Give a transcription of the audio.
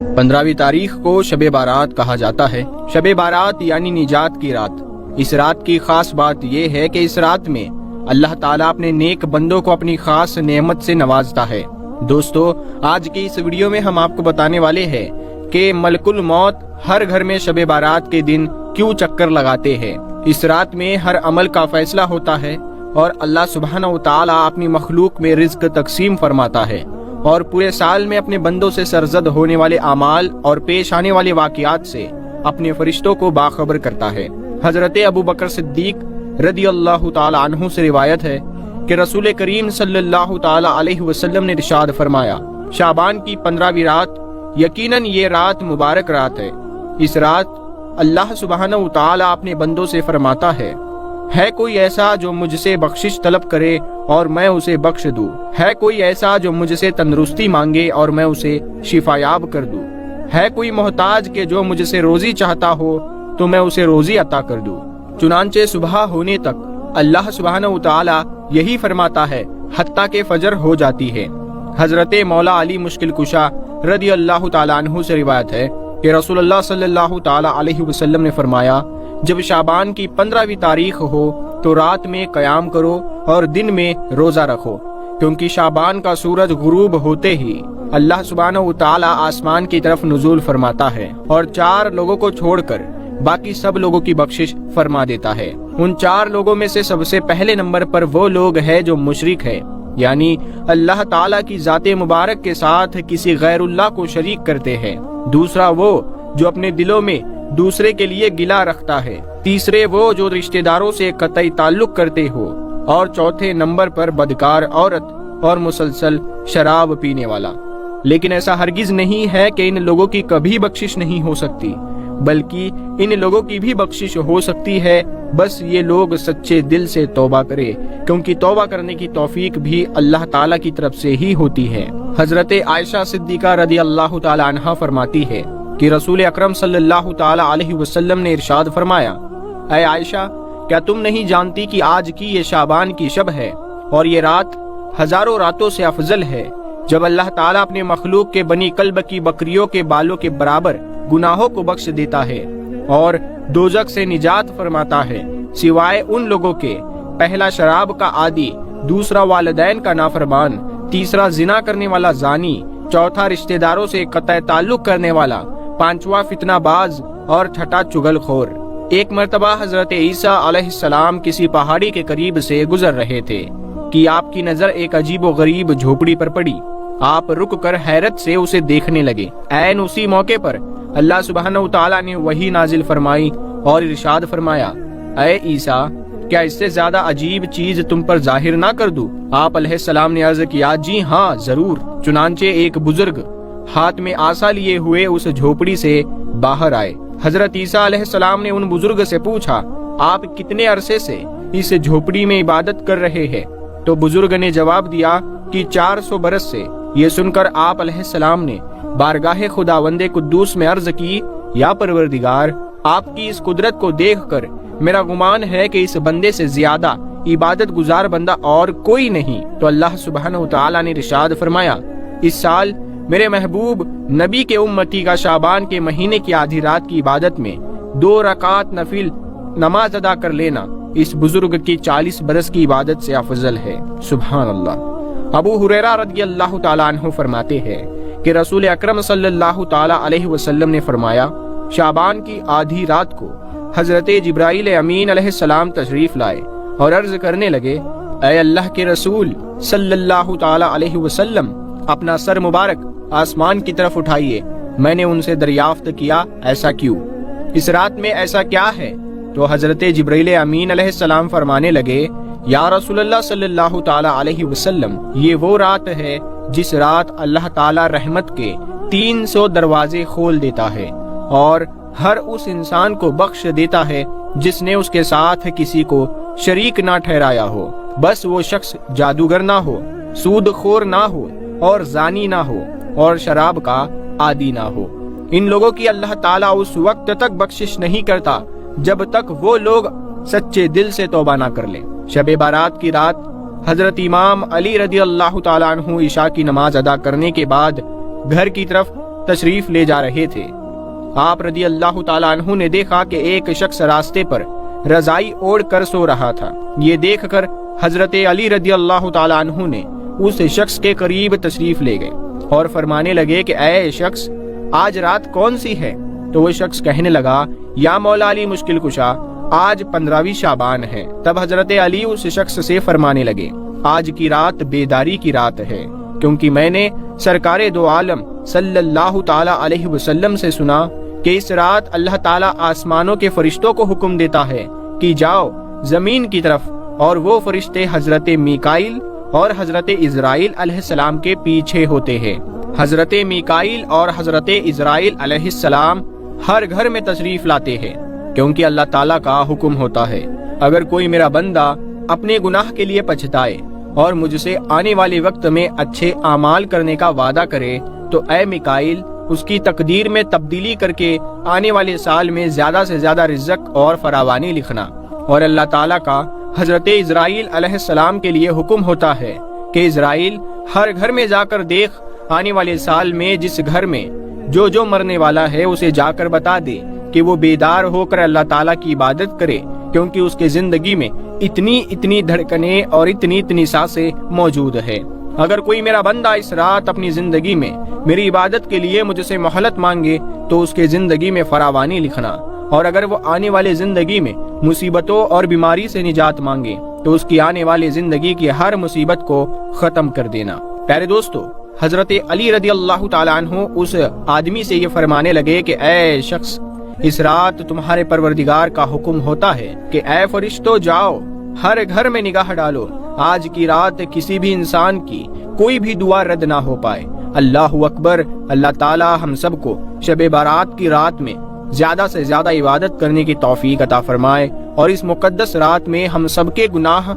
15 तारीख को शब बारात कहा जाता है। शब बारात यानी निजात की रात। इस रात की खास बात यह है कि इस रात में अल्लाह ताला अपने नेक बंदों को अपनी खास नेमत से नवाजता है। दोस्तों, आज की इस वीडियो में हम आपको बताने वाले हैं कि मलकुल मौत हर घर में शब बारात के दिन क्यों चक्कर लगाते हैं। इस रात में हर अमल का फैसला होता है और अल्लाह सुब्हानहू व तआला अपनी मखलूक में रिज्क तकसीम फरमाता है और पूरे साल में अपने बंदों से सरजद होने वाले अमाल और पेश आने वाले वाक़ियात से अपने फरिश्तों को बाखबर करता है। हजरत अबू बकर सिद्दीक रदी अल्लाह ताला अन्हु से रिवायत है कि रसूल करीम सल्लल्लाहु ताला अलैहि वसल्लम ने इरशाद फरमाया, शाबान की 15वीं रात यकीनन ये रात मुबारक रात है। इस रात अल्लाह सुब्हानहू व तआला अपने बंदों से फरमाता है कोई ऐसा जो मुझसे बख्शिश तलब करे और मैं उसे बख्श दूं? है कोई ऐसा जो मुझसे तंदुरुस्ती मांगे और मैं उसे शिफायाब कर दूं? है कोई मोहताज के जो मुझसे रोजी चाहता हो तो मैं उसे रोजी अता कर दूं? चुनांचे सुबह होने तक अल्लाह सुब्हानहू व तआला यही फरमाता है हत्ता के फजर हो जाती है। हजरत मौला अली मुश्किल कुशा रदी अल्लाह ताला अन्हु से रिवायत है कि रसूलुल्लाह सल्लल्लाहु ताला अलैहि वसल्लम ने फरमाया, जब शाबान की 15वीं तारीख हो तो रात में कयाम करो और दिन में रोजा रखो, क्योंकि शाबान का सूरज गुरूब होते ही अल्लाह सुब्हानहू व तआला आसमान की तरफ नुज़ूल फरमाता है और 4 लोगों को छोड़कर बाकी सब लोगों की बख्शिश फरमा देता है। उन 4 लोगों में से सबसे पहले नंबर पर वो लोग हैं जो मुशरिक है, यानी अल्लाह ताला की जाते मुबारक के साथ किसी गैरुल्लाह को शरीक करते हैं। दूसरा वो जो अपने दिलों में दूसरे के लिए गिला रखता है। तीसरे वो जो रिश्तेदारों से कतई ताल्लुक करते हो और चौथे नंबर पर बदकार औरत और मुसलसल शराब पीने वाला। लेकिन ऐसा हरगिज नहीं है कि इन लोगों की कभी बख्शिश नहीं हो सकती, बल्कि इन लोगों की भी बख्शिश हो सकती है, बस ये लोग सच्चे दिल से तौबा करें, क्योंकि तौबा करने की तौफीक भी अल्लाह ताला की तरफ से ही होती है। हजरत आयशा सिद्दीका रदी अल्लाह ताला अन्हा फरमाती है कि रसूल अकरम सल्लल्लाहु ताला अलैहि वसल्लम ने इरशाद फरमाया, ऐ आयशा, क्या तुम नहीं जानती कि आज की ये शाबान की शब है और ये रात हजारों रातों से अफजल है, जब अल्लाह ताला अपने मखलूक के बनी कल्ब की बकरियों के बालों के बराबर गुनाहों को बख्श देता है और दोजख से निजात फरमाता है, सिवाय उन लोगों के, पहला शराब का आदी, दूसरा वालिदैन का नाफरमान, तीसरा जिना करने वाला जानी, चौथा रिश्तेदारों से कतई ताल्लुक करने वाला, पांचवा फितनाबाज और छठा चुगलखोर। एक मर्तबा हजरत ईसा अलैहिस्सलाम किसी पहाड़ी के करीब से गुजर रहे थे कि आपकी नजर एक अजीबो गरीब झोपड़ी पर पड़ी। आप रुक कर हैरत से उसे देखने लगे। ऐन उसी मौके पर अल्लाह सुब्हानहू व तआला ने वही नाजिल फरमाई और इरशाद फरमाया, ऐ ईसा, क्या इससे ज्यादा अजीब चीज तुम पर जाहिर ना कर दूं? आप अलैहिस्सलाम ने अर्ज किया, जी हाँ जरूर। चुनांचे एक बुजुर्ग हाथ में आसा लिए हुए उस झोपड़ी से बाहर आए। हजरत ईसा अलैहिस्सलाम ने उन बुजुर्ग से पूछा, आप कितने अरसे से इस झोपड़ी में इबादत कर रहे हैं? तो बुजुर्ग ने जवाब दिया कि 400 बरस से। ये सुनकर आप अलैहिस्सलाम ने बारगाहे खुदावंदे कुद्दूस में अर्ज की, या परवरदिगार, आपकी इस कुदरत को देखकर मेरा गुमान है कि इस बंदे से ज्यादा इबादत गुजार बंदा और कोई नहीं। तो अल्लाह सुब्हानहू व तआला ने इरशाद फरमाया, इस साल मेरे महबूब नबी के उम्मती का शाबान के महीने की आधी रात की इबादत में 2 रकात नफिल नमाज अदा कर लेना इस बुजुर्ग की 40 बरस की इबादत से अफजल है। सुभान अल्लाह। अबू हुरैरा रज़ी अल्लाह ताला अन्हु फरमाते हैं कि रसूल अकरम सल्लल्लाहु ताला अलैहि वसल्लम ने फरमाया, शाबान की आधी रात को हजरत जिब्राइल अमीन अलैहिस्सलाम तशरीफ लाए और अर्ज करने लगे, ऐ अल्लाह के रसूल सल्लल्लाहु ताला अलैहि वसल्लम, अपना सर मुबारक आसमान की तरफ उठाइए। मैंने उनसे दरियाफ्त किया, ऐसा क्यों? इस रात में ऐसा क्या है? तो हजरत जिब्राइल अमीन अलैहिस्सलाम फरमाने लगे, या रसूलल्लाह सल्लल्लाहु ताला अलैहि वसल्लम, ये वो रात है जिस रात अल्लाह ताला रहमत के 300 दरवाजे खोल देता है और हर उस इंसान को बख्श देता है जिसने उसके साथ किसी को शरीक ना ठहराया हो। बस वो शख्स जादूगर ना हो, सूदखोर ना हो और जानी ना हो और शराब का आदी ना हो। इन लोगों की अल्लाह ताला उस वक्त तक बख्शिश नहीं करता जब तक वो लोग सच्चे दिल से तौबा ना कर लें। शब बारात की रात हजरत इमाम अली रज़ी अल्लाह ताला अन्हु इशा की नमाज अदा करने के बाद घर की तरफ तशरीफ ले जा रहे थे। आप रदी अल्लाह ताला अन्हु ने देखा कि एक शख्स रास्ते पर रजाई ओढ़ कर सो रहा था। ये देखकर हजरत अली रदी अल्लाह ताला अन्हु ने उस शख्स के करीब तशरीफ ले गए और फरमाने लगे कि ऐ शख्स, आज रात कौन सी है? तो वो शख्स कहने लगा, या मौला अली मुश्किल कुशा, आज 15वीं शाबान है। तब हजरत अली उस शख्स से फरमाने लगे, आज की रात बेदारी की रात है, क्योंकि मैंने सरकारे दो आलम सल्लल्लाहु ताला अलैहि वसल्लम से सुना कि इस रात अल्लाह ताला आसमानों के फरिश्तों को हुक्म देता है कि जाओ जमीन की तरफ, और वो फरिश्ते हजरत मीकाइल और हजरत इजराइल अलैहिस्सलाम के पीछे होते हैं। हजरत मीकाइल और हजरत इजराइल अलैहिस्सलाम हर घर में तशरीफ लाते हैं, क्योंकि अल्लाह ताला का हुक्म होता है, अगर कोई मेरा बंदा अपने गुनाह के लिए पछताए और मुझसे आने वाले वक्त में अच्छे आमाल करने का वादा करे, तो ऐ मिकाइल उसकी तकदीर में तब्दीली करके आने वाले साल में ज्यादा से ज्यादा रिज़्क़ और फरावानी लिखना। और अल्लाह ताला का हजरत इजराइल अलैहिस्सलाम के लिए हुक्म होता है कि इजराइल हर घर में जाकर देख, आने वाले साल में जिस घर में जो मरने वाला है उसे जाकर बता दे कि वो बेदार होकर अल्लाह ताला की इबादत करे, क्योंकि उसके जिंदगी में इतनी धड़कने और इतनी सांसें मौजूद है। अगर कोई मेरा बंदा इस रात अपनी जिंदगी में मेरी इबादत के लिए मुझसे मोहलत मांगे तो उसके जिंदगी में फरावानी लिखना, और अगर वो आने वाले जिंदगी में मुसीबतों और बीमारी से निजात मांगे तो उसकी आने वाली जिंदगी की हर मुसीबत को खत्म कर देना। प्यारे दोस्तों, हजरत अली रदी अल्लाह ताला अन्हु उस आदमी से ये फरमाने लगे कि ऐ शख्स, इस रात तुम्हारे परवरदिगार का हुक्म होता है कि ऐ फरिश्तों जाओ, हर घर में निगाह डालो, आज की रात किसी भी इंसान की कोई भी दुआ रद्द ना हो पाए। अल्लाहु अकबर। अल्लाह ताला हम सबको शब बारात की रात में ज्यादा से ज्यादा इबादत करने की तौफीक अता फरमाए और इस मुकद्दस रात में हम सबके गुनाह